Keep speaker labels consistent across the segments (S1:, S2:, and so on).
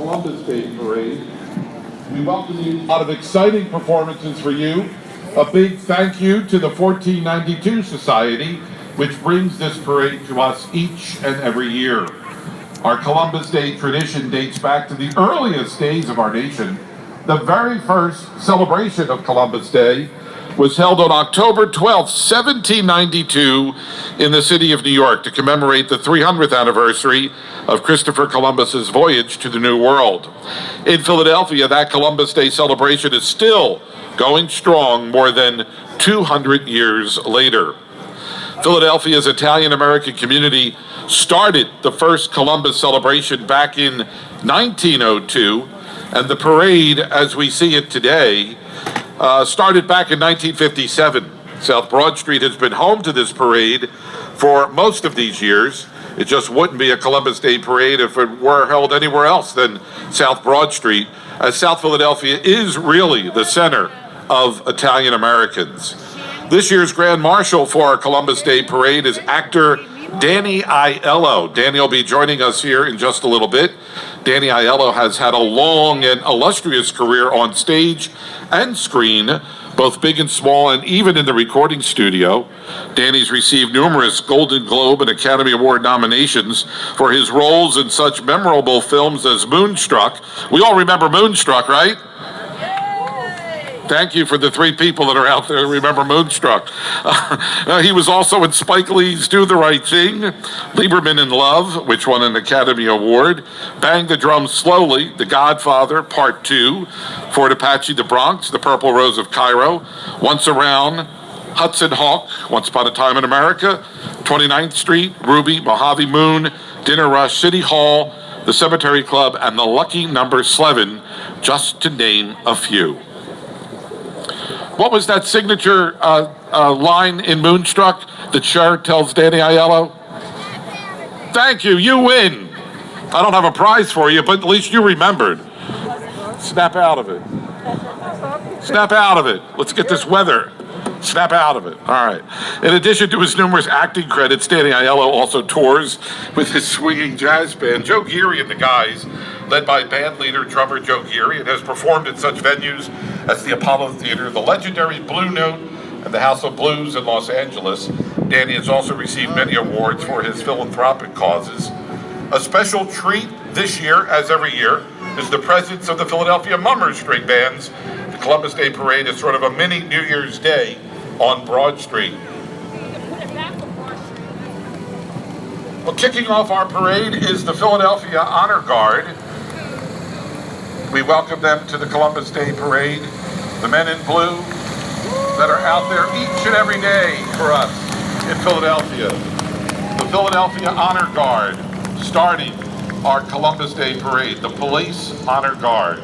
S1: Columbus Day Parade. We welcome you. A lot of exciting performances for you. A big thank you to the 1492 Society, which brings this parade to us each and every year. Our Columbus Day tradition dates back to the earliest days of our nation. The very first celebration of Columbus Day was held on October 12th, 1792 in the city of New York to commemorate the 300th anniversary of Christopher Columbus's voyage to the New World. In Philadelphia, that Columbus Day celebration is still going strong more than 200 years later. Philadelphia's Italian-American community started the first Columbus celebration back in 1902, and the parade, as we see it today, started back in 1957. South Broad Street has been home to this parade for most of these years. It just wouldn't be a Columbus Day parade if it were held anywhere else than South Broad Street, as South Philadelphia is really the center of Italian Americans. This year's Grand Marshal for our Columbus Day Parade is actor Danny Aiello. Danny will be joining us here in just a little bit. Danny Aiello has had a long and illustrious career on stage and screen, both big and small, and even in the recording studio. Danny's received numerous Golden Globe and Academy Award nominations for his roles in such memorable films as Moonstruck. We all remember Moonstruck, right? Thank you for the three people that are out there who remember Moonstruck. He was also in Spike Lee's Do the Right Thing, Lieberman in Love, which won an Academy Award, Bang the Drum Slowly, The Godfather, Part 2, Fort Apache, The Bronx, The Purple Rose of Cairo, Once Around, Hudson Hawk, Once Upon a Time in America, 29th Street, Ruby, Mojave Moon, Dinner Rush, City Hall, The Cemetery Club, and The Lucky Number 11, just to name a few. What was that signature line in Moonstruck that Cher tells Danny Aiello? Thank you, you win. I don't have a prize for you, but at least you remembered. Snap out of it. Snap out of it. Let's get this weather. Snap out of it. All right. In addition to his numerous acting credits, Danny Aiello also tours with his swinging jazz band, Joe Geary and the Guys, led by band leader, drummer Joe Geary, and has performed at such venues as the Apollo Theater, the legendary Blue Note, and the House of Blues in Los Angeles. Danny has also received many awards for his philanthropic causes. A special treat this year, as every year, is the presence of the Philadelphia Mummers String Bands. The Columbus Day Parade is sort of a mini New Year's Day on Broad Street. Well, kicking off our parade is the Philadelphia Honor Guard. We welcome them to the Columbus Day Parade, the men in blue that are out there each and every day for us in Philadelphia. The Philadelphia Honor Guard starting our Columbus Day Parade, the Police Honor Guard.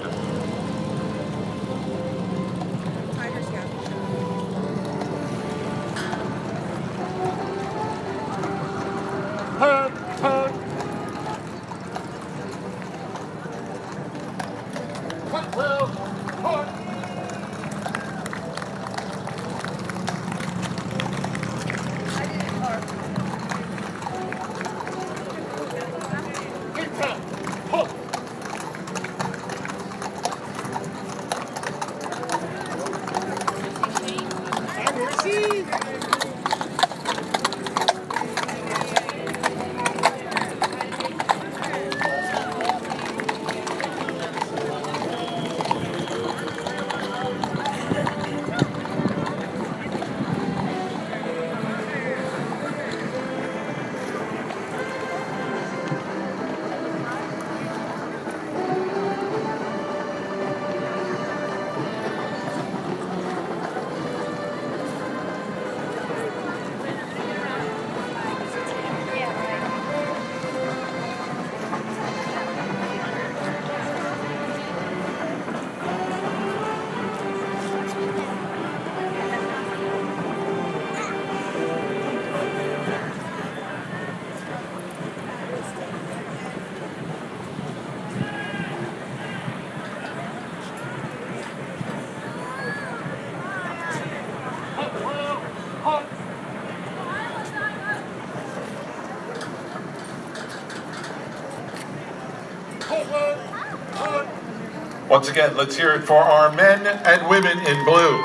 S1: Once again, let's hear it for our men and women in blue.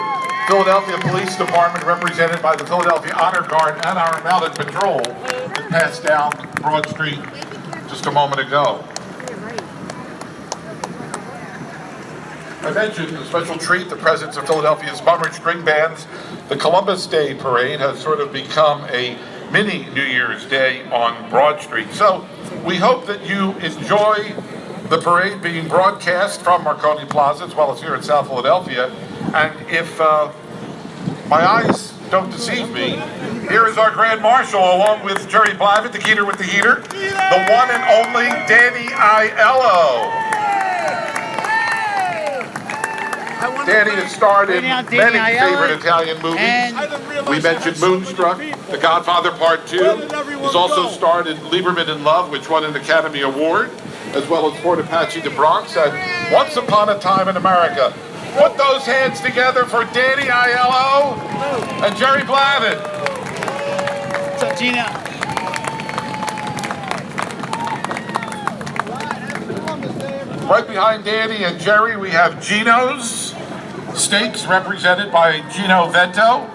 S1: Philadelphia Police Department, represented by the Philadelphia Honor Guard and our Mounted Patrol, that passed down Broad Street just a moment ago. I mentioned a special treat, the presence of Philadelphia's Bummer String Bands. The Columbus Day Parade has sort of become a mini New Year's Day on Broad Street. So we hope that you enjoy the parade being broadcast from Marconi Plaza as well as here in South Philadelphia. And if my eyes don't deceive me, here is our Grand Marshal along with Jerry Blavitt, the Keeter with the Heater, the one and only Danny Aiello. Danny has starred in many favorite Italian movies. We mentioned Moonstruck, The Godfather Part 2. He's also starred in Lieberman in Love, which won an Academy Award, as well as Fort Apache, the Bronx, and Once Upon a Time in America. Put those hands together for Danny Aiello and Jerry Blavitt.
S2: What's up, Gina?
S1: Right behind Danny and Jerry, we have Gino's Steaks, represented by Gino Vento,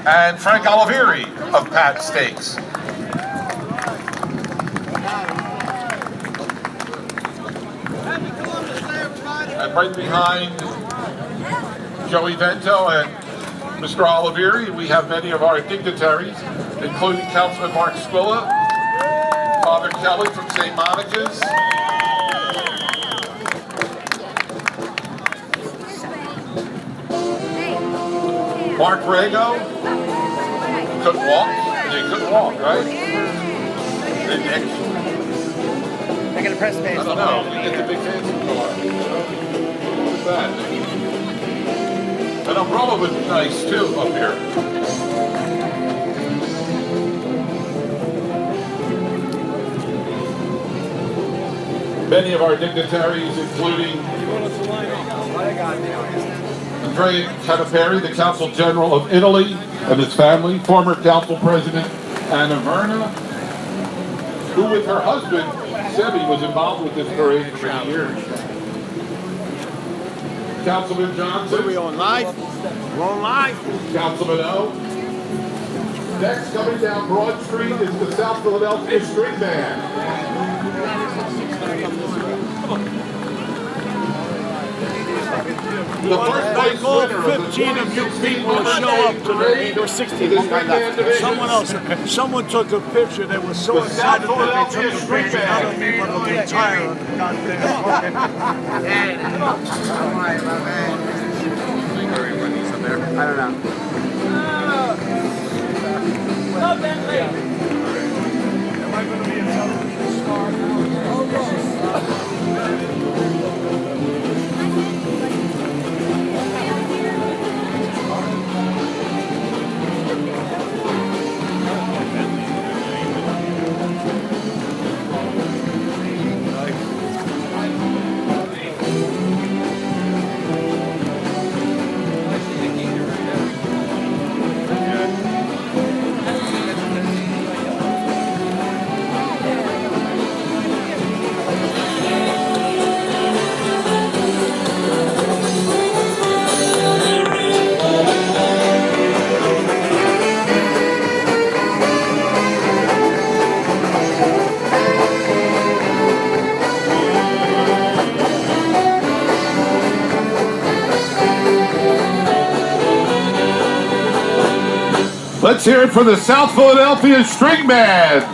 S1: and Frank Olivieri of Pat Steaks. And right behind Joey Vento and Mr. Olivieri, we have many of our dignitaries, including Councilman Mark Squilla, Father Kelly from St. Monica's, Mark Rago. Couldn't walk? You couldn't walk, right? And Nick.
S2: I gotta press space.
S1: I don't know. We get the big fancy car. Look at that. An umbrella would be nice too up here. Many of our dignitaries, including Andrea Canaperi, the Consul General of Italy and his family, former Council President Anna Verna, who with her husband, Sebi, was involved with this parade for many years. Councilman Johnson.
S3: Are we on live? We're on live.
S1: Councilman O. Next, coming down Broad Street, is the South Philadelphia String Band. The first place winner of the
S3: 15 of you people to show up today. There were 16. Someone took a picture. They were so excited that they took a picture. I don't mean one of the entire goddamn. Hey, all right, my man. I don't know. Love that lady. Am I going to be a television star now?
S1: Let's hear it for the South Philadelphia String Band.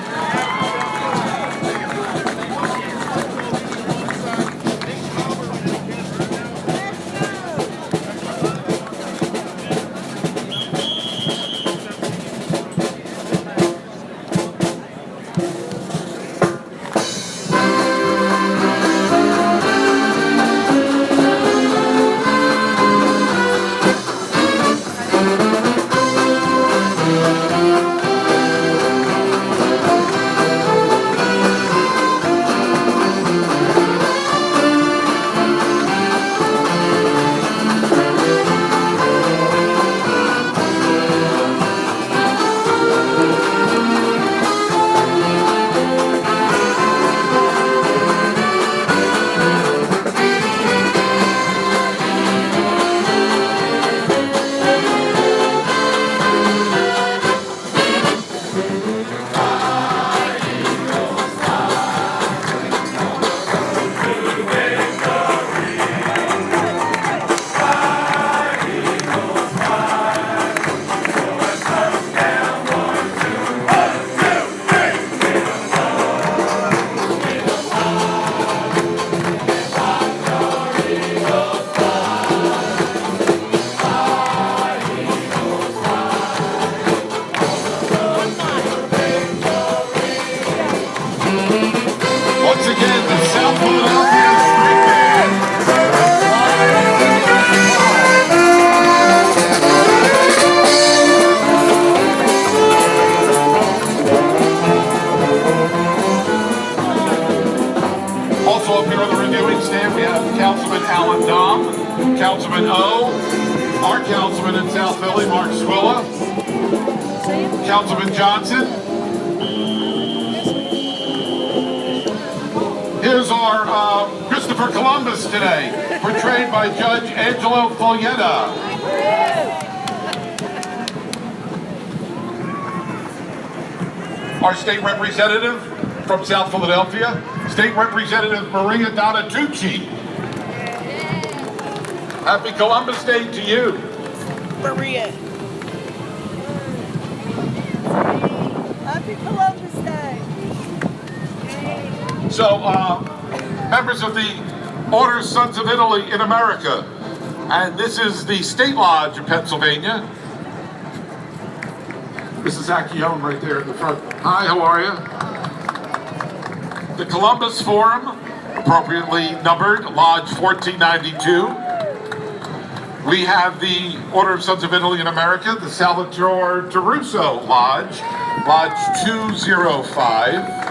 S1: parade stand, we have Councilman Alan Dom, Councilman O, our councilman in South Philly, Mark Swilla, Councilman Johnson. Here's our Christopher Columbus today, portrayed by Judge Angelo Foglietta. Our state representative from South Philadelphia, State Representative Maria Donatucci. Happy Columbus Day to you.
S4: Maria. Happy Columbus Day.
S1: So, members of the Order of Sons of Italy in America, and this is the State Lodge in Pennsylvania. This is Accione right there in the front. Hi, how are you? The Columbus Forum, appropriately numbered, Lodge 1492. We have the Order of Sons of Italy in America, the Salvatore Taruso Lodge, Lodge 205.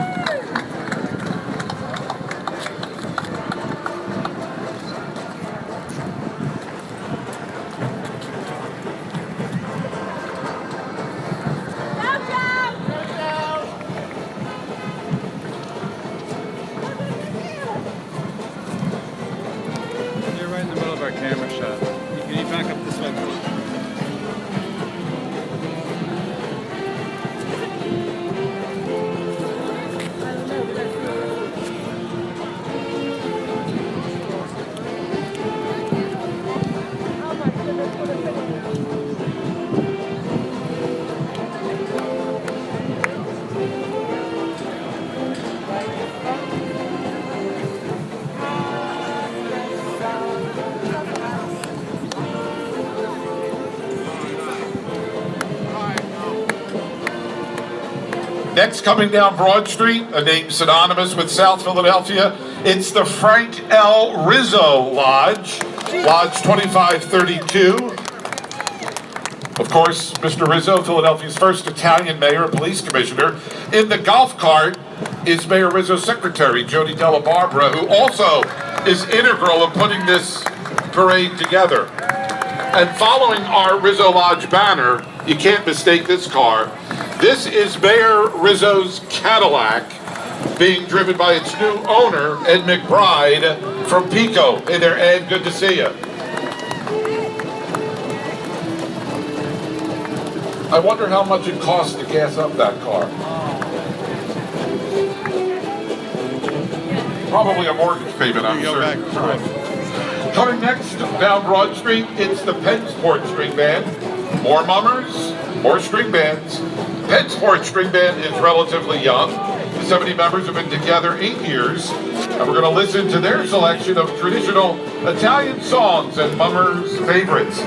S2: You're right in the middle of our camera shot. Can you back up this way, please?
S1: Next, coming down Broad Street, a name synonymous with South Philadelphia, it's the Frank L. Rizzo Lodge, Lodge 2532. Of course, Mr. Rizzo, Philadelphia's first Italian mayor and police commissioner. In the golf cart is Mayor Rizzo's secretary, Jody Della Barbara, who also is integral in putting this parade together. And following our Rizzo Lodge banner, you can't mistake this car. This is Mayor Rizzo's Cadillac, being driven by its new owner, Ed McBride, from Pico. Hey there, Ed, good to see you. I wonder how much it costs to gas up that car. Probably a mortgage payment, I'm sure. Coming next, down Broad Street, it's the Pennsport String Band. More mummers, more string bands. Pennsport String Band is relatively young. The 70 members have been together 8 years, and we're going to listen to their selection of traditional Italian songs and mummers' favorites.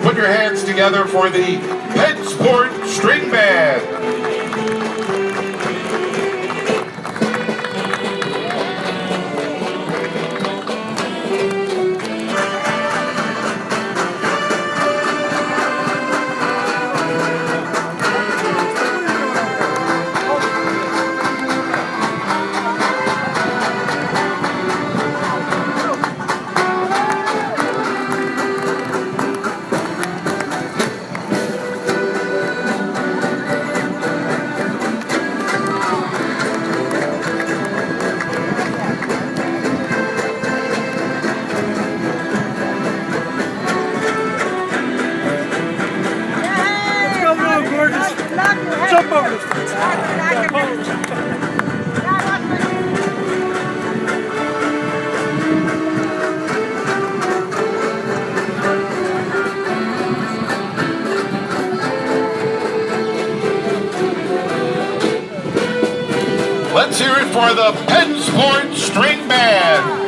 S1: Put your hands together for the Pennsport String Band.
S3: Jump over this.
S1: Let's hear it for the Pennsport String Band.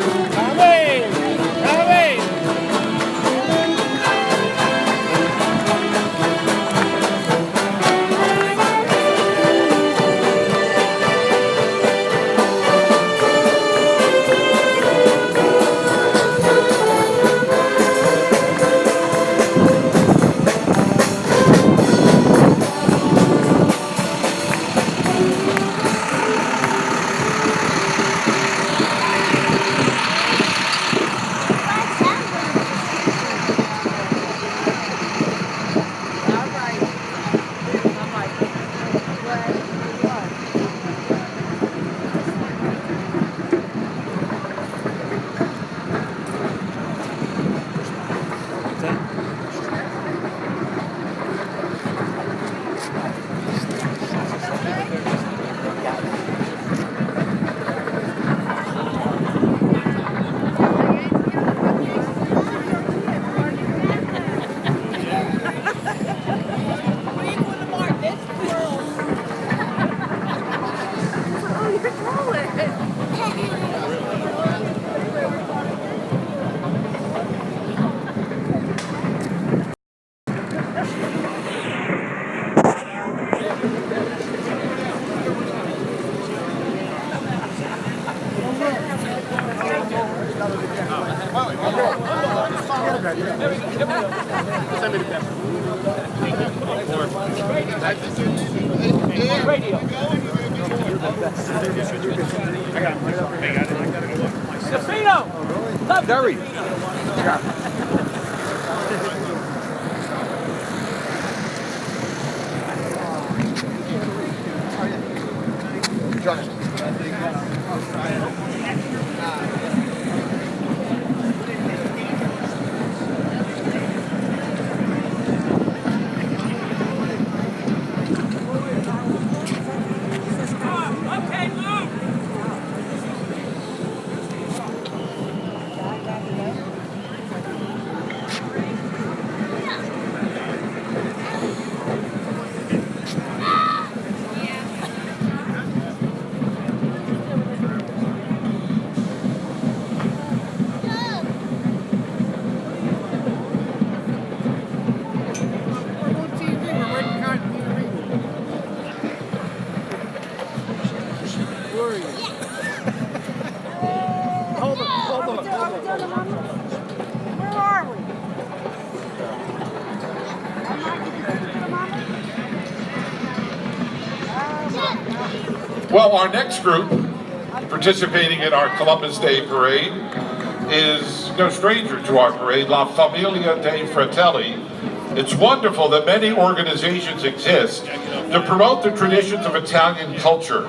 S4: Where are we?
S1: Well, our next group participating in our Columbus Day Parade is no stranger to our parade, La Famiglia dei Fratelli. It's wonderful that many organizations exist to promote the traditions of Italian culture.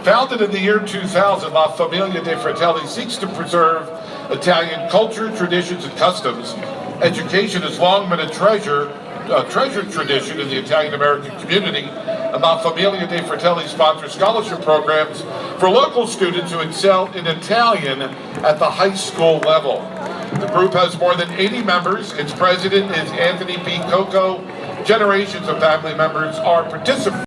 S1: Founded in the year 2000, La Famiglia dei Fratelli seeks to preserve Italian culture, traditions, and customs. Education has long been a treasured tradition in the Italian-American community, and La Famiglia dei Fratelli sponsors scholarship programs for local students who excel in Italian at the high school level. The group has more than 80 members. Its president is Anthony P. Coco. Generations of family members are participants.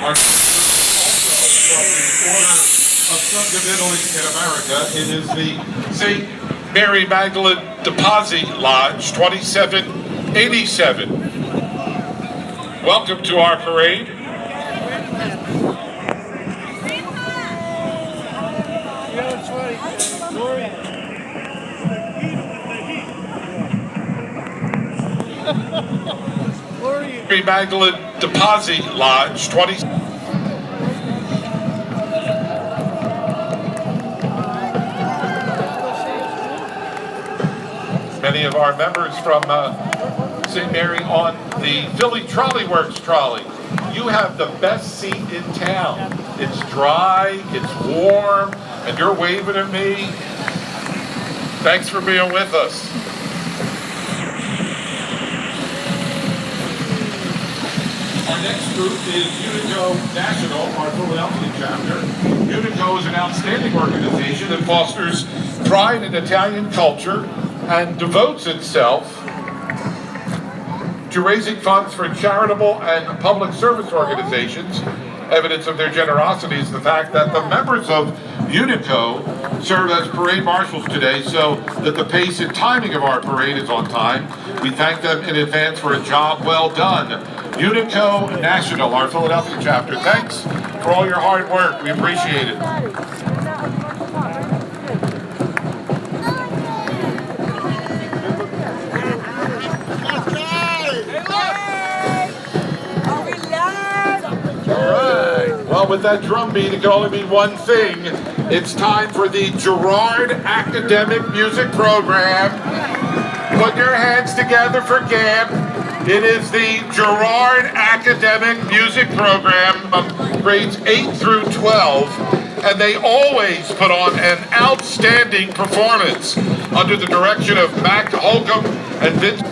S1: Our also from the Order of Sons of Italy in America. It is the St. Mary Magdalene de Pazzi Lodge, 2787. Welcome to our parade. Mary Magdalene de Pazzi Lodge, 20. Many of our members from St. Mary on the Philly Trolley Works trolley. You have the best seat in town. It's dry, it's warm, and you're waving at me. Thanks for being with us. Our next group is Unico National, our Philadelphia chapter. Unico is an outstanding organization that fosters pride in Italian culture and devotes itself to raising funds for charitable and public service organizations. Evidence of their generosity is the fact that the members of Unico serve as parade marshals today so that the pace and timing of our parade is on time. We thank them in advance for a job well done. Unico National, our Philadelphia chapter, thanks for all your hard work. We appreciate it. Well, with that drum beat, it can only mean one thing. It's time for the Girard Academic Music Program. Put your hands together for GAMP. It is the Girard Academic Music Program, grades 8 through 12, and they always put on an outstanding performance under the direction of Mac Holcomb and Vince.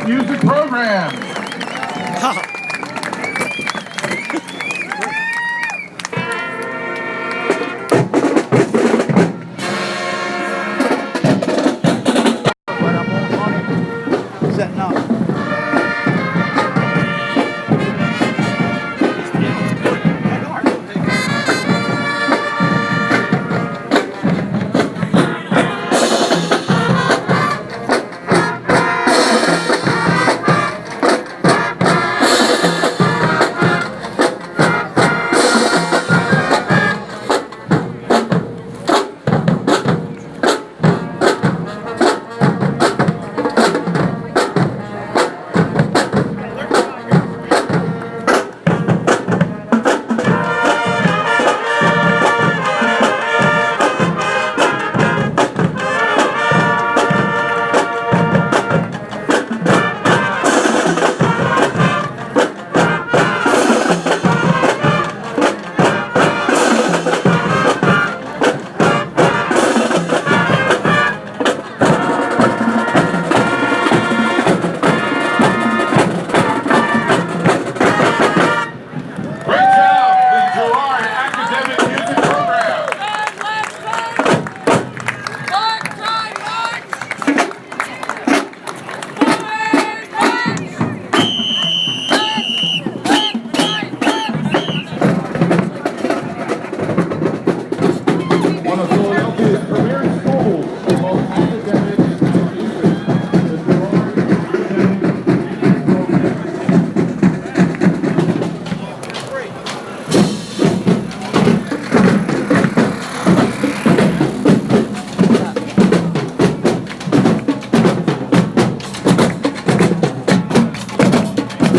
S1: music program.
S3: Setting up.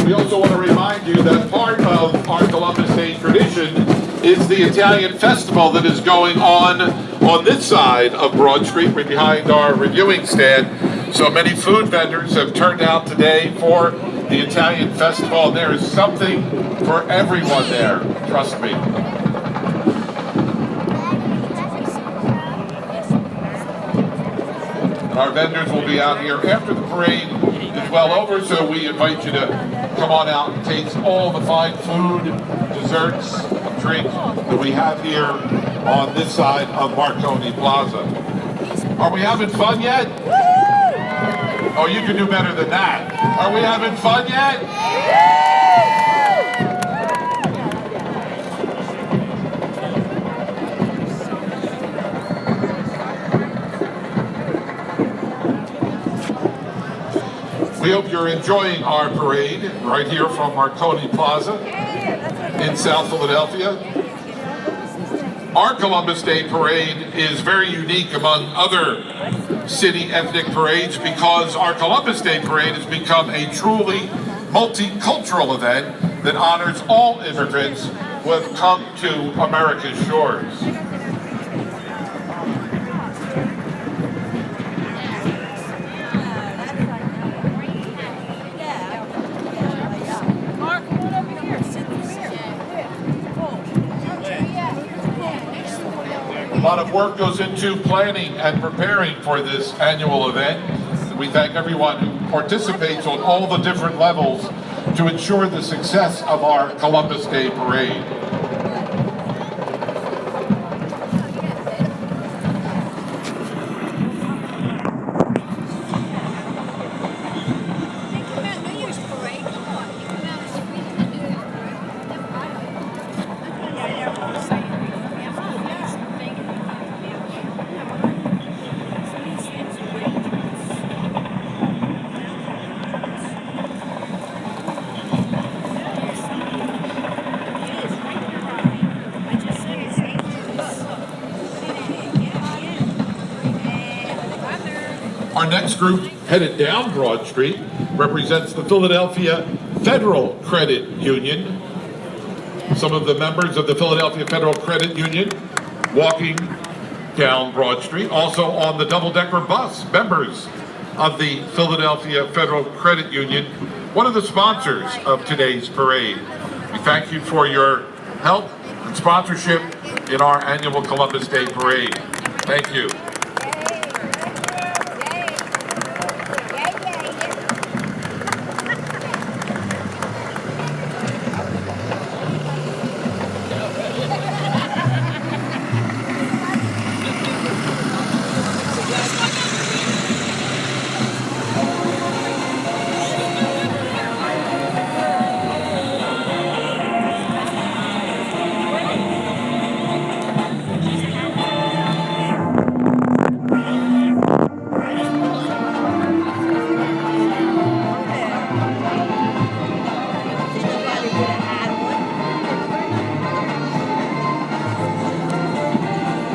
S1: We also want to remind you that part of our Columbus Day tradition is the Italian festival that is going on this side of Broad Street, right behind our reviewing stand. So many food vendors have turned out today for the Italian festival. There is something for everyone there, trust me. And our vendors will be out here after the parade is well over, so we invite you to come on out and taste all the fine food, desserts, drinks that we have here on this side of Marconi Plaza. Are we having fun yet? Oh, you can do better than that. Are we having fun yet? We hope you're enjoying our parade right here from Marconi Plaza in South Philadelphia. Our Columbus Day Parade is very unique among other city ethnic parades because our Columbus Day Parade has become a truly multicultural event that honors all immigrants who have come to America's shores. A lot of work goes into planning and preparing for this annual event. We thank everyone who participates on all the different levels to ensure the success of our Columbus Day Parade. Our next group, headed down Broad Street, represents the Philadelphia Federal Credit Union. Some of the members of the Philadelphia Federal Credit Union walking down Broad Street. Also on the double-decker bus, members of the Philadelphia Federal Credit Union, one of the sponsors of today's parade. We thank you for your help and sponsorship in our annual Columbus Day Parade. Thank you.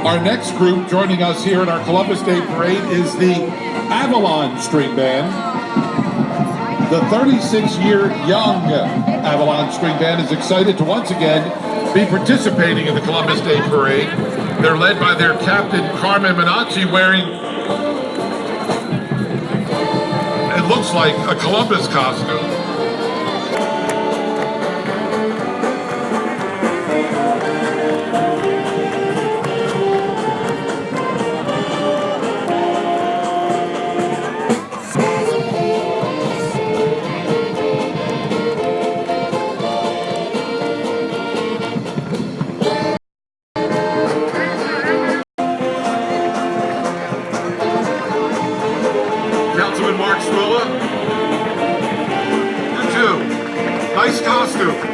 S1: Our next group joining us here in our Columbus Day Parade is the Avalon String Band. The 36-year young Avalon String Band is excited to once again be participating in the Columbus Day Parade. They're led by their captain, Carmen Minacci, wearing, it looks like, a Columbus costume. Councilman Mark Swilla, you too. Nice costume.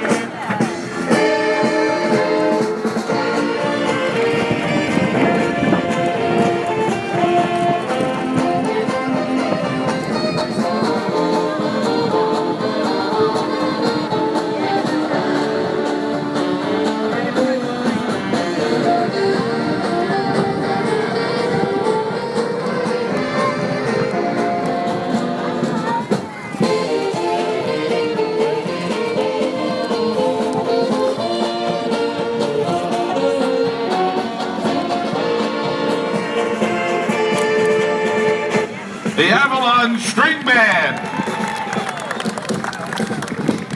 S1: The Avalon String Band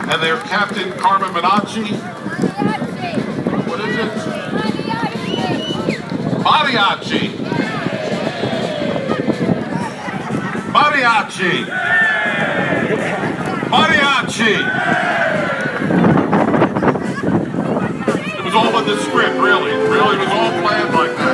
S1: and their captain, Carmen Minacci. What is it? Mariachi. Mariachi. Mariachi. It was all in the script, really. Really, it was all planned like that.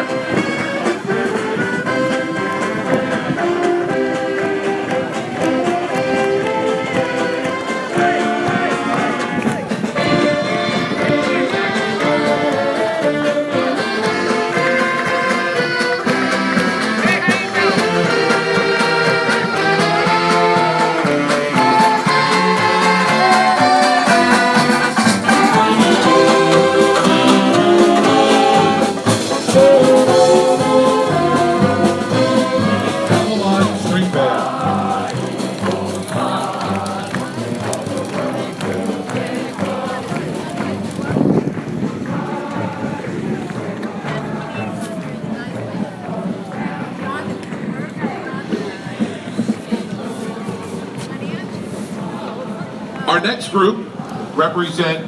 S1: Our next group represent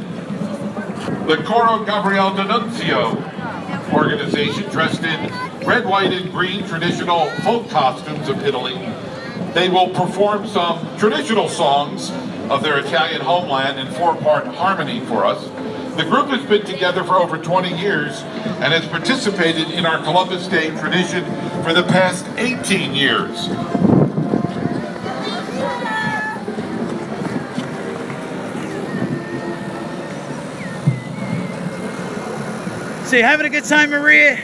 S1: the Coro Gabriel D'Annunzio organization, dressed in red, white, and green traditional folk costumes of Italy. They will perform some traditional songs of their Italian homeland in four-part harmony for us. The group has been together for over 20 years and has participated in our Columbus Day tradition for the past 18 years.
S5: So you having a good time, Maria?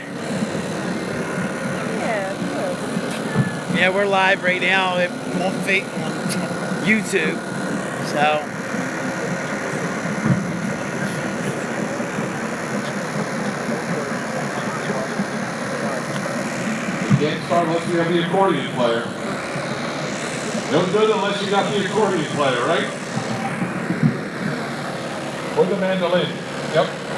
S5: Yeah, we're live right now on YouTube. So
S1: You can't start unless you have the accordion player. No good unless you got the accordion player, right? Or the mandolin. Yep.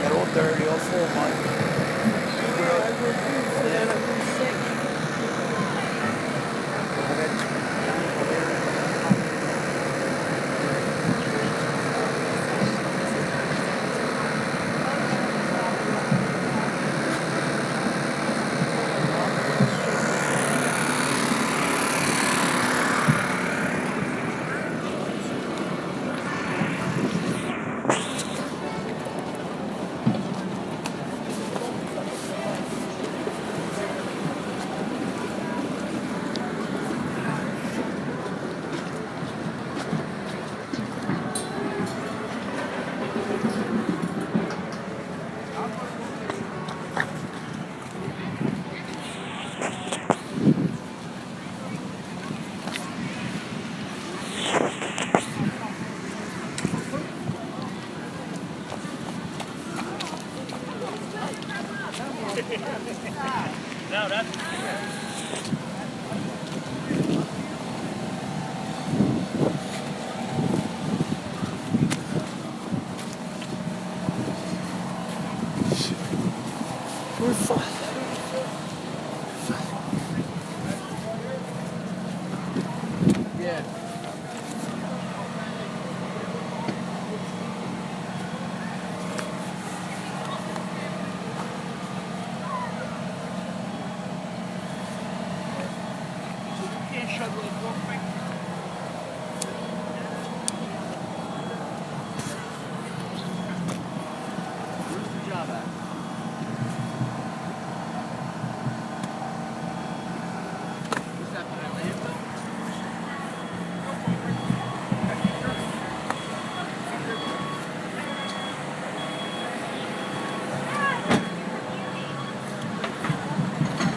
S5: got all dirty, all full of mud.
S3: shut real quick? Where's the job at? What's that, by Atlanta?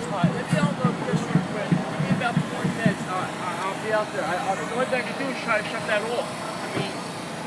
S3: Alright, let me out the fish real quick. Give me about 40 minutes. I'll be out there. The only thing I can do is try to shut that off. I mean,